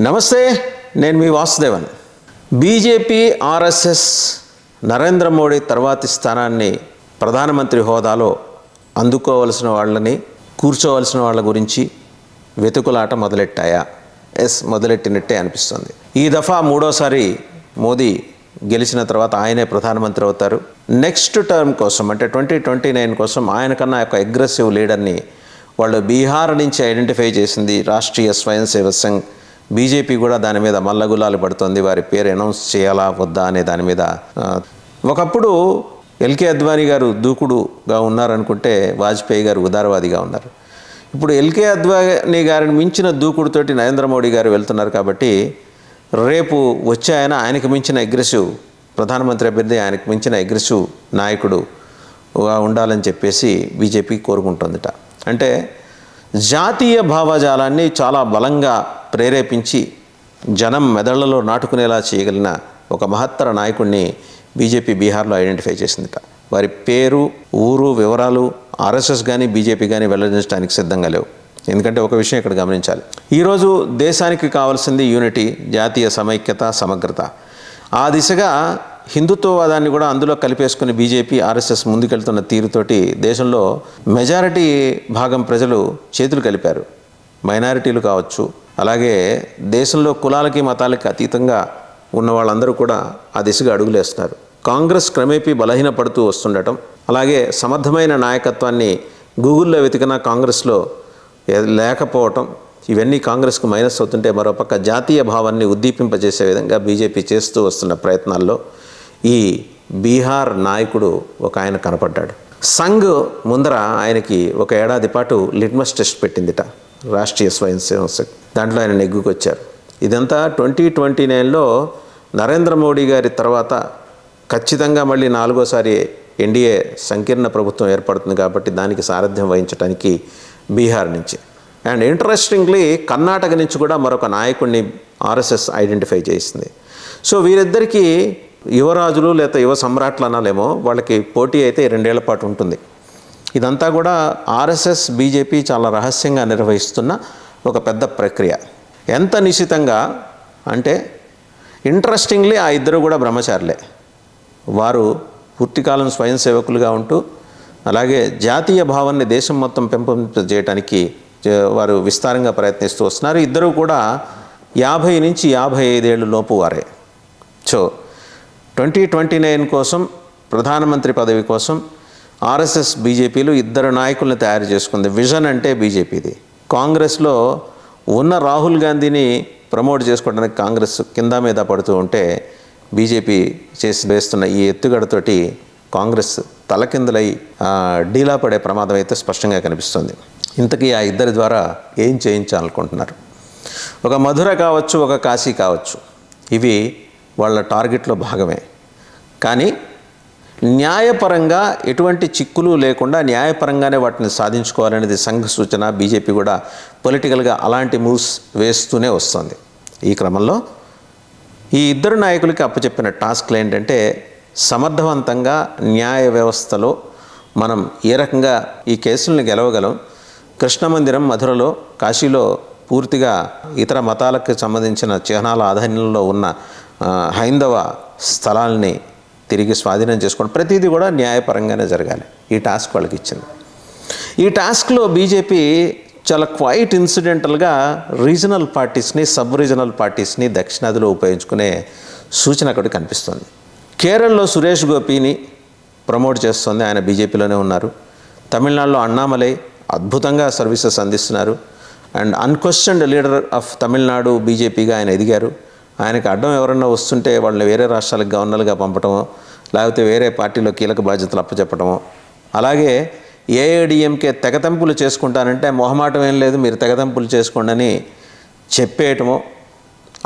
నమస్తే, నేను మీ Vasudevan. BJP RSS Narendra Modi తర్వాతి స్థానాన్ని ప్రధానమంత్రి హోదాలో అందుకోవలసిన వాళ్ళని, కూర్చోవలసిన వాళ్ళ గురించి వెతుకులాట మొదలెట్టాయా? మొదలెట్టినట్టే అనిపిస్తుంది. ఈ దఫా మూడోసారి మోదీ గెలిచిన తర్వాత ఆయనే ప్రధానమంత్రి అవుతారు. నెక్స్ట్ టర్మ్ కోసం అంటే 2029 కోసం ఆయన కన్నా ఒక అగ్రెసివ్ లీడర్ని వాళ్ళు బీహార్ నుంచి ఐడెంటిఫై చేసింది రాష్ట్రీయ స్వయం సేవక్ సంఘ్. బీజేపీ కూడా దాని మీద మల్లగులాలు పడుతుంది, వారి పేరు అనౌన్స్ చేయాలా వద్దా అనే దాని మీద. ఒకప్పుడు ఎల్కే అద్వానీ గారు దూకుడుగా ఉన్నారనుకుంటే వాజ్పేయి గారు ఉదారవాదిగా ఉన్నారు. ఇప్పుడు ఎల్కే అద్వానీ గారిని మించిన దూకుడుతోటి నరేంద్ర మోడీ గారు వెళ్తున్నారు. కాబట్టి రేపు వచ్చే ఆయనకు మించిన అగ్రెసివ్ ప్రధానమంత్రి అభ్యర్థి, ఆయనకు మించిన అగ్రెసివ్ నాయకుడు ఉండాలని చెప్పేసి బీజేపీ కోరుకుంటుందిట. అంటే జాతీయ భావజాలాన్ని చాలా బలంగా ప్రేరేపించి జనం మెదళ్లలో నాటుకునేలా చేయగలిగిన ఒక మహత్తర నాయకుడిని బీజేపీ బీహార్లో ఐడెంటిఫై చేసిందిట. వారి పేరు, ఊరు వివరాలు ఆర్ఎస్ఎస్ కానీ బీజేపీ కానీ వెల్లడించడానికి సిద్ధంగా లేవు. ఎందుకంటే ఒక విషయం ఇక్కడ గమనించాలి. ఈరోజు దేశానికి కావాల్సింది యూనిటీ, జాతీయ సమైక్యత, సమగ్రత. ఆ దిశగా హిందుత్వవాదాన్ని కూడా అందులో కలిపేసుకుని బీజేపీ ఆర్ఎస్ఎస్ ముందుకెళ్తున్న తీరుతోటి దేశంలో మెజారిటీ భాగం ప్రజలు చేతులు కలిపారు. మైనారిటీలు కావచ్చు, అలాగే దేశంలో కులాలకి మతాలకి అతీతంగా ఉన్న వాళ్ళందరూ కూడా ఆ దిశగా అడుగులేస్తున్నారు. కాంగ్రెస్ క్రమేపీ బలహీనపడుతూ వస్తుండటం, అలాగే సమర్థమైన నాయకత్వాన్ని గూగుల్లో వెతికినా కాంగ్రెస్లో లేకపోవటం, ఇవన్నీ కాంగ్రెస్కు మైనస్ అవుతుంటే మరోపక్క జాతీయ భావాన్ని ఉద్దీపింపజేసే విధంగా బీజేపీ చేస్తూ వస్తున్న ప్రయత్నాల్లో ఈ బీహార్ నాయకుడు ఒక ఆయన కనపడ్డాడు. సంఘ్ ముందర ఆయనకి ఒక ఏడాది పాటు లిట్మస్ టెస్ట్ పెట్టిందిట రాష్ట్రీయ స్వయం సేవక్ సంఘ్. దాంట్లో ఆయన నెగ్గుకొచ్చారు. ఇదంతా 2029లో నరేంద్ర మోడీ గారి తర్వాత ఖచ్చితంగా మళ్ళీ 4వసారి ఎన్డీఏ సంకీర్ణ ప్రభుత్వం ఏర్పడుతుంది. కాబట్టి దానికి సారథ్యం వహించడానికి బీహార్ నుంచి, అండ్ ఇంట్రెస్టింగ్లీ కర్ణాటక నుంచి కూడా మరొక నాయకుడిని ఆర్ఎస్ఎస్ ఐడెంటిఫై చేసింది. సో వీరిద్దరికీ యువరాజులు లేదా యువ సమ్రాట్లు అనాలేమో, వాళ్ళకి పోటీ అయితే 2 ఏళ్ల పాటు ఉంటుంది. ఇదంతా కూడా ఆర్ఎస్ఎస్ బీజేపీ చాలా రహస్యంగా నిర్వహిస్తున్న ఒక పెద్ద ప్రక్రియ. ఎంత నిశితంగా అంటే ఇంట్రెస్టింగ్లీ ఆ ఇద్దరు కూడా బ్రహ్మచారులే. వారు పూర్తికాలం స్వయం సేవకులుగా ఉంటూ అలాగే జాతీయ భావాన్ని దేశం మొత్తం పెంపొందింపజేయడానికి వారు విస్తారంగా ప్రయత్నిస్తూ వస్తున్నారు. ఇద్దరు కూడా 50 నుంచి 55 ఏళ్ళు లోపు వారే. సో 2029 కోసం ప్రధానమంత్రి పదవి కోసం ఆర్ఎస్ఎస్ బీజేపీలు ఇద్దరు నాయకులను తయారు చేసుకుంది. విజన్ అంటే బీజేపీది. కాంగ్రెస్లో ఉన్న రాహుల్ గాంధీని ప్రమోట్ చేసుకోవడానికి కాంగ్రెస్ కింద మీద పడుతూ ఉంటే బీజేపీ వేస్తున్న ఈ ఎత్తుగడతోటి కాంగ్రెస్ తలకిందులై డీలా పడే ప్రమాదం అయితే స్పష్టంగా కనిపిస్తుంది. ఇంతకీ ఆ ఇద్దరి ద్వారా ఏం చేయించాలనుకుంటున్నారు? ఒక మధుర కావచ్చు, ఒక కాశీ కావచ్చు, ఇవి వాళ్ళ టార్గెట్లో భాగమే. కానీ న్యాయపరంగా ఎటువంటి చిక్కులు లేకుండా న్యాయపరంగానే వాటిని సాధించుకోవాలనేది సంఘ్ సూచన. బీజేపీ కూడా పొలిటికల్గా అలాంటి మూవ్స్ వేస్తూనే వస్తుంది. ఈ క్రమంలో ఈ ఇద్దరు నాయకులకి అప్పచెప్పిన టాస్క్లు ఏంటంటే, సమర్థవంతంగా న్యాయ వ్యవస్థలో మనం ఏ రకంగా ఈ కేసుల్ని గెలవగలం, కృష్ణ మందిరం మధురలో, కాశీలో పూర్తిగా ఇతర మతాలకు సంబంధించిన చిహ్నాల ఆధీనంలో ఉన్న హైందవ స్థలాల్ని తిరిగి స్వాధీనం చేసుకోవడం, ప్రతిదీ కూడా న్యాయపరంగానే జరగాలి. ఈ టాస్క్ వాళ్ళకి ఇచ్చింది. ఈ టాస్క్లో బీజేపీ చాలా క్వైట్ ఇన్సిడెంటల్గా రీజనల్ పార్టీస్ని, సబ్ రీజనల్ పార్టీస్ని దక్షిణాదిలో ఉపయోగించుకునే సూచన అక్కడ కనిపిస్తుంది. కేరళలో సురేష్ గోపిని ప్రమోట్ చేస్తుంది, ఆయన బీజేపీలోనే ఉన్నారు. తమిళనాడులో అన్నామలై అద్భుతంగా సర్వీసెస్ అందిస్తున్నారు. And unquestioned leader of Tamil Nadu బీజేపీగా ఆయన ఎదిగారు. ఆయనకు అడ్డం ఎవరన్నా వస్తుంటే వాళ్ళని వేరే రాష్ట్రాలకు గవర్నర్గా పంపటమో, లేకపోతే వేరే పార్టీలో కీలక బాధ్యతలు అప్పచెప్పటమో, అలాగే ఏఐడిఎంకే తెగతంపులు చేసుకుంటానంటే మొహమాటం ఏం లేదు, మీరు తెగతంపులు చేసుకోండి అని చెప్పేయటమో,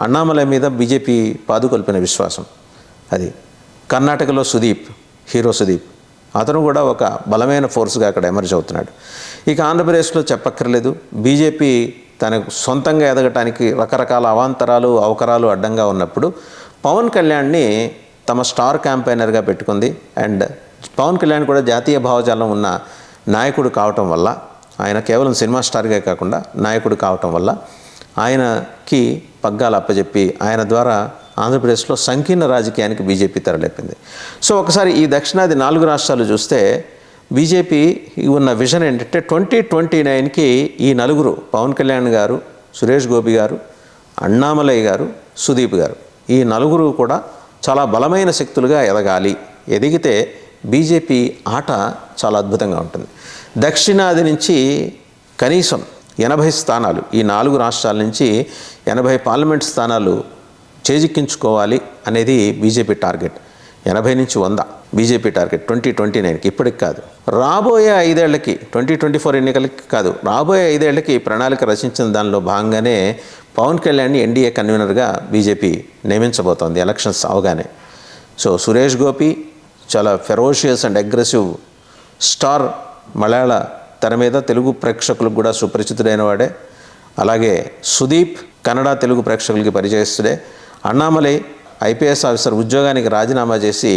అన్నామలై మీద బీజేపీ పాదుకొల్పిన విశ్వాసం అది. కర్ణాటకలో సుదీప్, హీరో సుదీప్, అతను కూడా ఒక బలమైన ఫోర్స్గా అక్కడ ఎమర్జ్ అవుతున్నాడు. ఇక ఆంధ్రప్రదేశ్లో చెప్పక్కర్లేదు. బీజేపీ తనకు సొంతంగా ఎదగటానికి రకరకాల అవాంతరాలు, అవకరాలు అడ్డంగా ఉన్నప్పుడు పవన్ కళ్యాణ్ని తమ స్టార్ క్యాంపెయినర్గా పెట్టుకుంది. అండ్ పవన్ కళ్యాణ్ కూడా జాతీయ భావజాలం ఉన్న నాయకుడు కావటం వల్ల, ఆయన కేవలం సినిమా స్టార్గా కాకుండా నాయకుడు కావటం వల్ల ఆయనకి పగ్గాలు అప్పచెప్పి ఆయన ద్వారా ఆంధ్రప్రదేశ్లో సంకీర్ణ రాజకీయానికి బీజేపీ తెరలేపింది. సో ఒకసారి ఈ దక్షిణాది 4 రాష్ట్రాలు చూస్తే బీజేపీ ఉన్న విజన్ ఏంటంటే 2029కి ఈ నలుగురు పవన్ కళ్యాణ్ గారు, సురేష్ గోపి గారు, అన్నామలై గారు, సుదీప్ గారు, ఈ నలుగురు కూడా చాలా బలమైన శక్తులుగా ఎదగాలి. ఎదిగితే బీజేపీ ఆట చాలా అద్భుతంగా ఉంటుంది. దక్షిణాది నుంచి కనీసం 80 స్థానాలు, ఈ 4 రాష్ట్రాల నుంచి 80 పార్లమెంట్ స్థానాలు చేజిక్కించుకోవాలి అనేది బీజేపీ టార్గెట్. 80 నుంచి 100 బీజేపీ టార్గెట్ 2029కి, ఇప్పటికి కాదు, రాబోయే 5 ఏళ్లకి, 2024 ఎన్నికలకి కాదు, రాబోయే 5 ఏళ్లకి ప్రణాళిక రచించిన దానిలో భాగంగానే పవన్ కళ్యాణ్ని ఎన్డీఏ కన్వీనర్గా బీజేపీ నియమించబోతోంది ఎలక్షన్స్ అవగానే. సో సురేష్ గోపి చాలా ఫెరోషియస్ అండ్ అగ్రెసివ్ స్టార్, మలయాళ తెర మీద తెలుగు ప్రేక్షకులకు కూడా సుపరిచితుడైన వాడే. అలాగే సుదీప్ కన్నడ తెలుగు ప్రేక్షకులకి పరిచయస్తుడే. అన్నామలై ఐపీఎస్ ఆఫీసర్ ఉద్యోగానికి రాజీనామా చేసి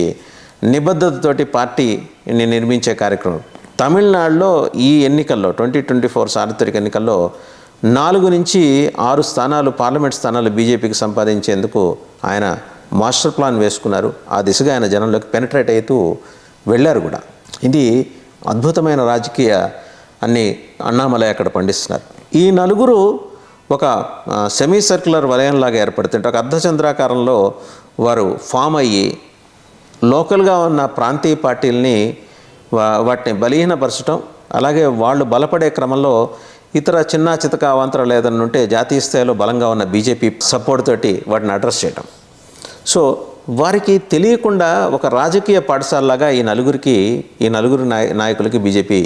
నిబద్ధతతోటి పార్టీని నిర్మించే కార్యక్రమం. తమిళనాడులో ఈ ఎన్నికల్లో 2024 సార్వత్రిక ఎన్నికల్లో 4 నుంచి 6 స్థానాలు, పార్లమెంట్ స్థానాలు బీజేపీకి సంపాదించేందుకు ఆయన మాస్టర్ ప్లాన్ వేసుకున్నారు. ఆ దిశగా ఆయన జనంలోకి పెనిట్రేట్ అవుతూ వెళ్ళారు కూడా. ఇది అద్భుతమైన రాజకీయ అన్ని అన్నామలై అక్కడ పండిస్తున్నారు. ఈ నలుగురు ఒక సెమీ సర్క్యులర్ వలయంలాగా ఏర్పడుతుంటే ఒక అర్ధచంద్రాకారంలో వారు ఫామ్ అయ్యి లోకల్గా ఉన్న ప్రాంతీయ పార్టీలని వాటిని బలహీనపరచడం, అలాగే వాళ్ళు బలపడే క్రమంలో ఇతర చిన్న చితక అవాంతరాలు ఏదైనా ఉంటే జాతీయ స్థాయిలో బలంగా ఉన్న బీజేపీ సపోర్ట్ తోటి వాటిని అడ్రస్ చేయటం. సో వారికి తెలియకుండా ఒక రాజకీయ పాఠశాలలాగా ఈ నలుగురు నాయకులకి బీజేపీ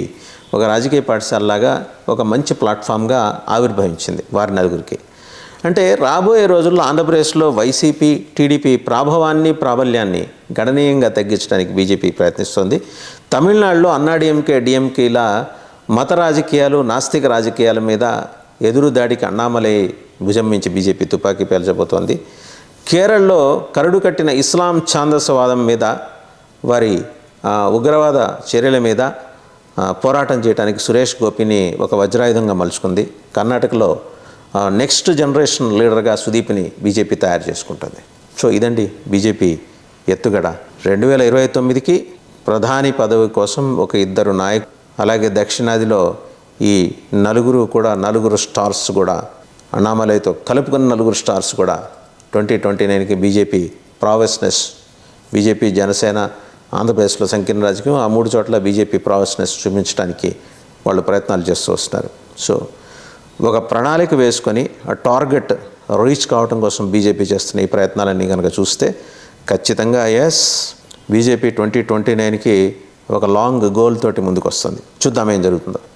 ఒక రాజకీయ పాఠశాలలాగా ఒక మంచి ప్లాట్ఫామ్గా ఆవిర్భవించింది వారి నలుగురికి. అంటే రాబోయే రోజుల్లో ఆంధ్రప్రదేశ్లో వైసీపీ, టీడీపీ ప్రాభవాన్ని, ప్రాబల్యాన్ని గణనీయంగా తగ్గించడానికి బీజేపీ ప్రయత్నిస్తోంది. తమిళనాడులో అన్నాడీఎంకే, డిఎంకేల మత రాజకీయాలు, నాస్తిక రాజకీయాల మీద ఎదురుదాడికి అన్నామలై భుజం మించి బీజేపీ తుపాకీ పేల్చబోతోంది. కేరళలో కరడు కట్టిన ఇస్లాం ఛాందసవాదం మీద, వారి ఉగ్రవాద చర్యల మీద పోరాటం చేయడానికి సురేష్ గోపిని ఒక వజ్రాయుధంగా మలుచుకుంది. కర్ణాటకలో నెక్స్ట్ జనరేషన్ లీడర్గా సుదీప్ని బీజేపీ తయారు చేసుకుంటుంది. సో ఇదండి బీజేపీ ఎత్తుగడ. 2029కి ప్రధాని పదవి కోసం ఒక 2 నాయకులు, అలాగే దక్షిణాదిలో ఈ నలుగురు స్టార్స్ కూడా, అన్నామలైతో కలుపుకున్న 4 స్టార్స్ కూడా 2029కి బీజేపీ ప్రావెస్నెస్, బీజేపీ, జనసేన, ఆంధ్రప్రదేశ్లో సంకీర్ణ రాజకీయం, ఆ 3 చోట్ల బీజేపీ ప్రావెస్నెస్ చూపించడానికి వాళ్ళు ప్రయత్నాలు చేస్తూ వస్తున్నారు. సో ఒక ప్రణాళిక వేసుకొని ఆ టార్గెట్ రీచ్ కావడం కోసం బీజేపీ చేస్తున్న ఈ ప్రయత్నాలన్నీ కనుక చూస్తే ఖచ్చితంగా బీజేపీ 2029కి ఒక లాంగ్ గోల్ తోటి ముందుకు వస్తుంది. చూద్దాం ఏం జరుగుతుందో.